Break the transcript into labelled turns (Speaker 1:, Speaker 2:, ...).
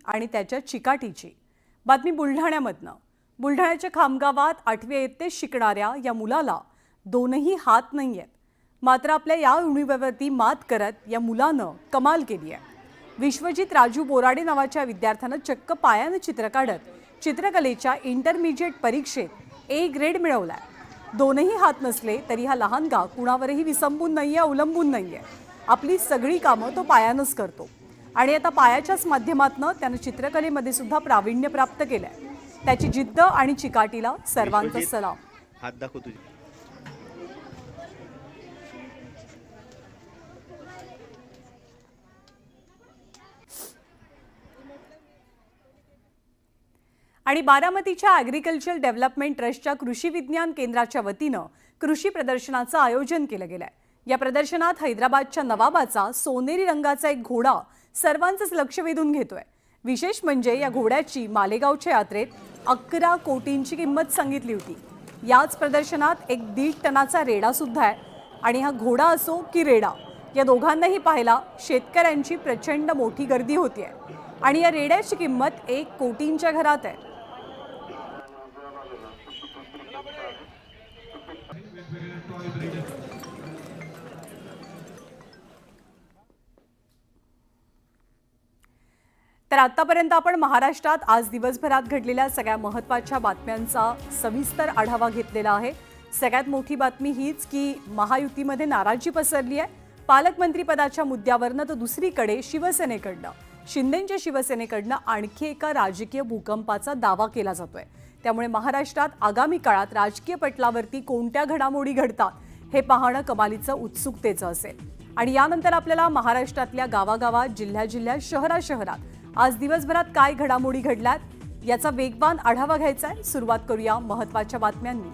Speaker 1: आणि त्याच्या चिकाटीची। बातमी बुलढाण्यामधनं। बुलढाण्याच्या खामगावात 8वी इयत्तेत शिकणाऱ्या या मुलाला दोनही हात नाहीयेत, मात्र आपल्या या उणीवेवरती मात करत या मुलानं कमाल केली आहे। विश्वजित राजू बोराडे नावाच्या विद्यार्थ्यानं चक्क पायानं चित्र काढत चित्रकलेच्या इंटरमिजिएट परीक्षेत ए ग्रेड मिळवलाय। दोनही हात नसले तरी हा लहानगा कुणावरही विसंबून नाहीये, अवलंबून नाहीये। आपली सगळी कामं तो पायानंच करतो आणि आता पायाच्याच माध्यमातून त्यानं चित्रकलेमध्ये सुद्धा प्रावीण्य प्राप्त केलंय। त्याची जिद्द आणि चिकाटीला सर्वांचा सलाम।
Speaker 2: हात दाखव तुझे।
Speaker 1: आणि बारामतीच्या ॲग्रिकल्चर डेव्हलपमेंट ट्रस्टच्या कृषी विज्ञान केंद्राच्या वतीनं कृषी प्रदर्शनाचं आयोजन केलं गेलंय। या प्रदर्शनात हैदराबादच्या नवाबाचा सोनेरी रंगाचा एक घोडा सर्वांचंच लक्ष वेधून घेतोय। विशेष म्हणजे या घोड्याची मालेगावच्या यात्रेत 11 कोटींची किंमत सांगितली होती। याच प्रदर्शनात एक 1.5 टनाचा रेडा सुद्धा आहे आणि हा घोडा असो की रेडा या दोघांनाही पाहायला शेतकऱ्यांची प्रचंड मोठी गर्दी होतीये आणि या रेड्याची किंमत 1 कोटींच्या घरात आहे। तर आतापर्यंत आपण महाराष्ट्रात आज दिवसभरात घडलेल्या सगळ्या महत्त्वाच्या बातम्यांचा सविस्तर आढावा घेतलेला आहे। सगळ्यात मोठी बातमी हीच की महायुतीमध्ये नाराजी पसरली आहे। पालकमंत्रीपदाच्या मुद्द्यावरनं तर दुसरीकडे शिवसेनेकडनं शिंदेंच्या शिवसेनेकडनं आणखी एका राजकीय भूकंपाचा दावा केला जातोय। त्यामुळे महाराष्ट्रात आगामी काळात राजकीय पटलावरती कोणत्या घडामोडी घडतात हे पाहणं कमालीचं उत्सुकतेचं असेल। आणि यानंतर आपल्याला महाराष्ट्रातल्या गावागावात जिल्ह्यात शहरात आज दिवसभरात काय घडामोडी घडल्यात याचा वेगवान आढावा घ्यायचा आहे। सुरुवात करूया महत्त्वाच्या बातम्यांनी।